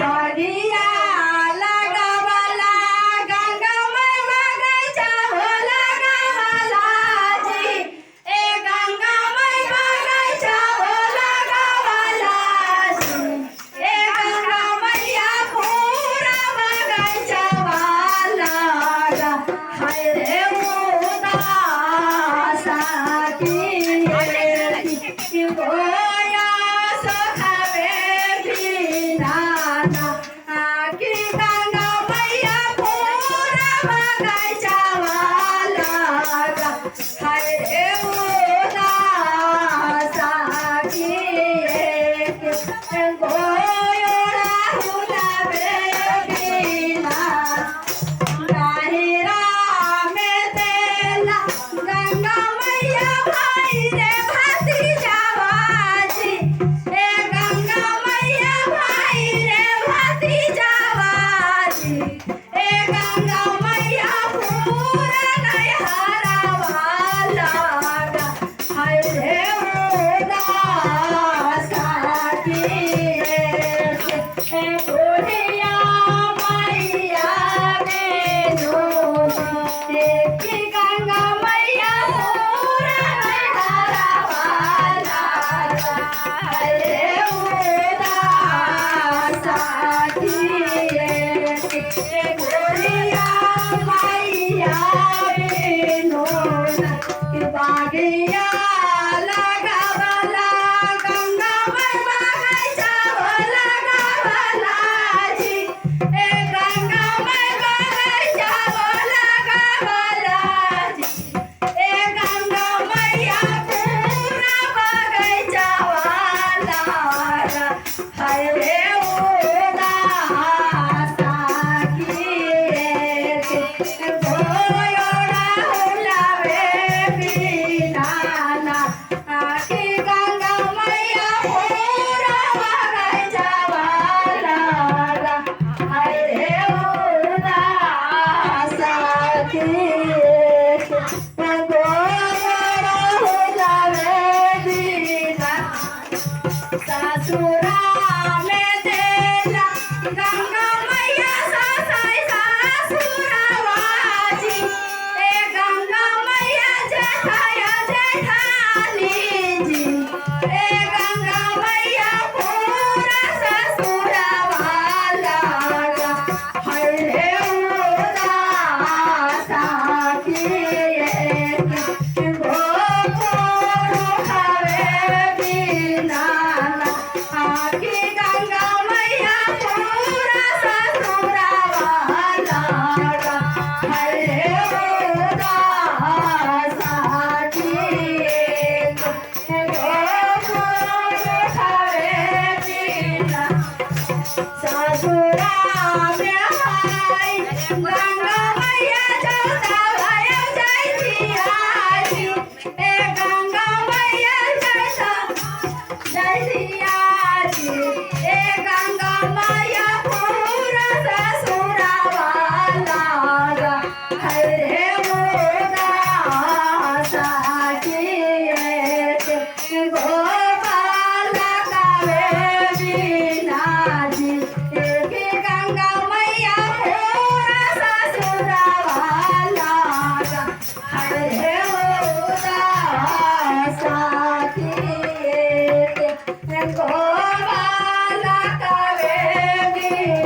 बागिया लगावाला गंगामय बगायचा हो लगावाला जी ए गंगामय बगायचा हो लगावाला जी ए गंगामैया पुरा बगायचा वाला हाय रे उदासा की गोया सखावे बिनाना की गंगामैया पुरा बगायचा वाला हाय रे उदासा की गोया हुलावे बिना राहिरा में तेला गंगामैया भाई रे भतीजावाजी ए गंगामैया भाई रे भतीजावाजी ए गंगामैया पूरा नैहरा वाला हाय रे उदासा की बुढ़िया मैया बेनो देखी गंगामैया पूरा नैहरा वाला हाय रे उदासा की बुढ़िया मैया बेनो बागिया लगावाला गंगामय बगायचा हो लगावाला जी ए गंगामय बगायचा हो लगावाला जी ए गंगामैया पुरा बगायचा वाला हाय रे उदासा की गोयोडा हुलावे बिनाना की गंगामैया पुरा बगायचा वाला हाय रे उदासा की गोयोडा हुलावे बिना सासुरा में तेला गंगामैया सासाई सासुरावाजी ए गंगामैया जेठाया जेठानी जी ए गंगामैया पूरा ससुरावाला हाय रे उदासा की गोकुल खावे बिनाना की गंगामैया पूरा ससुरावाला हाय रे उदासा की गोकुल खावे बिना ससुरा में हाय गंगामैया जोता भाया जय जियाजी ए गंगामैया जैसा जय जियाजी ए गंगामैया पूरा ससुरावाला हाय रे उदासा की गोपाला कावे बिना जी की गंगामैया पूरा ससुरावाला हाय रे उदासा की गोपाला कावे बिना